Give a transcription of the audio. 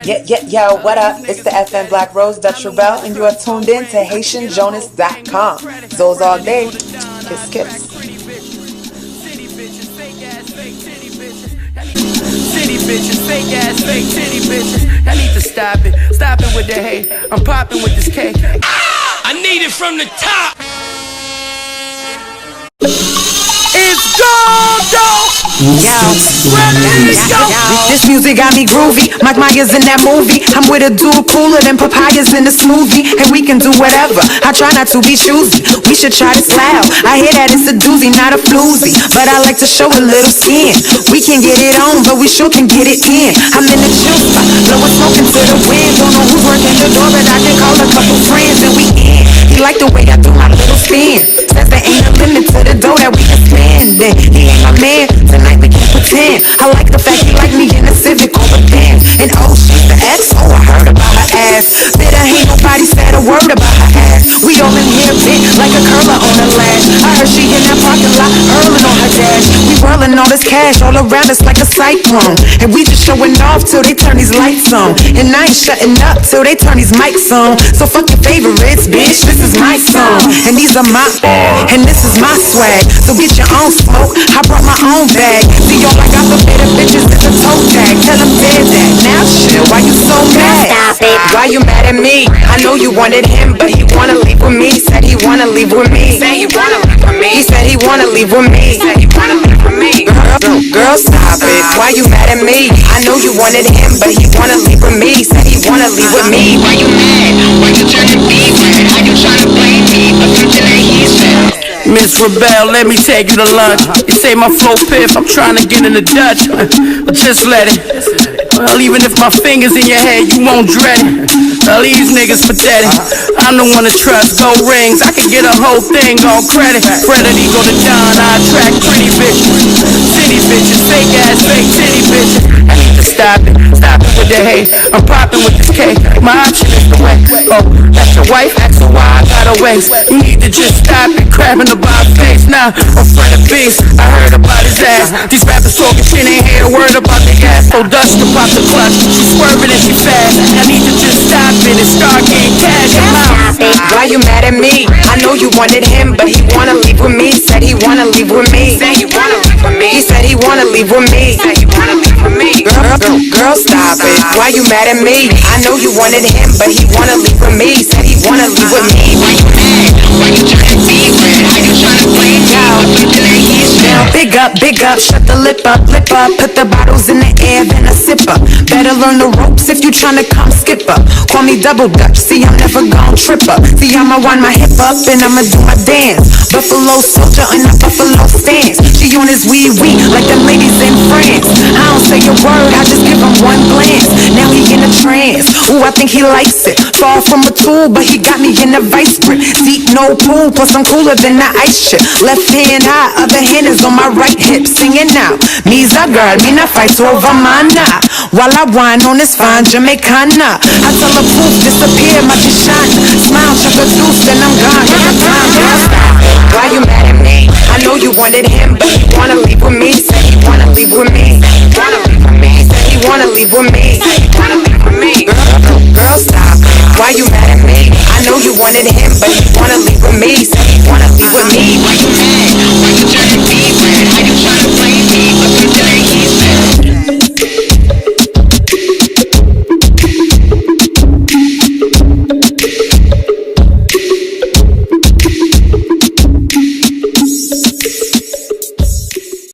Yo, what up? It's the FN Black Rose, Dutch Rebelle, and you are tuned in to HAITIANJONAS.com. Those all day. Kiss, kiss. City bitches, fake ass, fake titty bitches. I need to stop it with the hate. I'm popping with this cake. I need it from the top. It's gold, Yo, this music got me groovy. Mike Myers in that movie. I'm with a dude cooler than papayas in a smoothie. And we can do whatever. I try not to be choosy. We should try this loud. I hear that it's a doozy, not a floozy. But I like to show a little skin. We can get it on, but we sure can get it in. I'm in the chill spot, blowing smoke into the wind. Don't know who's working the door, but I can call a couple friends and we in. He like the way I do my little spin. Says there ain't a limit to the dough that we can spend. And he ain't my man, tonight we can pretend. I like the fact he like me in the Civic over there. And oh, she's the ex, oh I heard about her ass. Bitter ain't nobody said a word about her ass. We all in here bent like a curler on the lash. I heard she in that parking lot, hurling on her dash. We whirling all this cash all around us like a cyclone. And we just showing off till they turn these lights on. And I ain't shutting up till they turn these mics on. So fuck your favorites, bitch, this is my song. And these are my, and this is my swag. So get your own smoke, I brought my own bag. See y'all, I got the better bitches with the toe tag. Tell them dead that, now shit, why you so mad? Stop it. Why you mad at me? I know you wanted him, but he wanna leave with me. Said he wanna leave with me. Say you wanna leave with me. He said he wanna leave with me. Say you wanna leave with me. Girl, stop it. Why you mad at me? I know you wanted him, but he wanna leave with me. Said he wanna leave with me. Why you mad? Why you turning B-word? How you tryna blame me for something that he said? Miss Rebelle, let me take you to lunch. You say my flow piff, I'm trying to get in the Dutch. But just let it. Well, even if my finger's in your head, you won't dread it. Well, these niggas pathetic. I'm the one to trust. Gold rings, I can get a whole thing on credit. Credit go to Don, I attract pretty bitches. City bitches, fake ass, fake titty bitches. I need to stop it with the hate. I'm popping with this cake. My option is the way. Oh, that's your wife, that's a why I got a waist. You need to just stop it, crabbing about face. Now, I'm Fred the Beast, I heard about his ass. These rappers talking shit, ain't hear a word about the gas. So dust to pop the clutch, she swerving and she fast. I need to just stop it and start getting cash. Why you mad at me? I know you wanted him, but he wanna leave with me. Said he wanna leave with me. Say you wanna leave with me. He said he wanna leave with me. Say you wanna leave with me. Girl, stop it. Why you mad at me? I know you wanted him, but he wanna leave with me. Said he wanna leave with me. Why you mad? Why you turning B-word? How you tryna blame me for something that he said? Big up, shut the lip up. Put the bottles in the air, then a sip up. Better learn the ropes if you tryna come skip up. Call me double dutch, see I'm never gon' trip up. See I'ma wind my hip up and I'ma do my dance. Buffalo soldier in a buffalo stance. She on his wee like them ladies in France. I don't say a word, I just give him one glance. Now he in a trance, ooh I think he likes it. Far from a tool, but he got me in a vice grip. Deep no pool, plus I'm cooler than the ice chip. Left hand high, other hand is on my right hip. Singing out, me's a girl, me not fight over mana. While I whine on this fine Jamaicana. I tell her poof, disappear, my shine. Smile, chuck a deuce, then I'm gone. Why you mad at me? I know you wanted him, but he wanna leave with me. Said he wanna leave with me. Wanna leave with me. Said he wanna leave with me. Wanna leave with me. Girl, stop. Why you mad at me? I know you wanted him, but he wanna leave with me.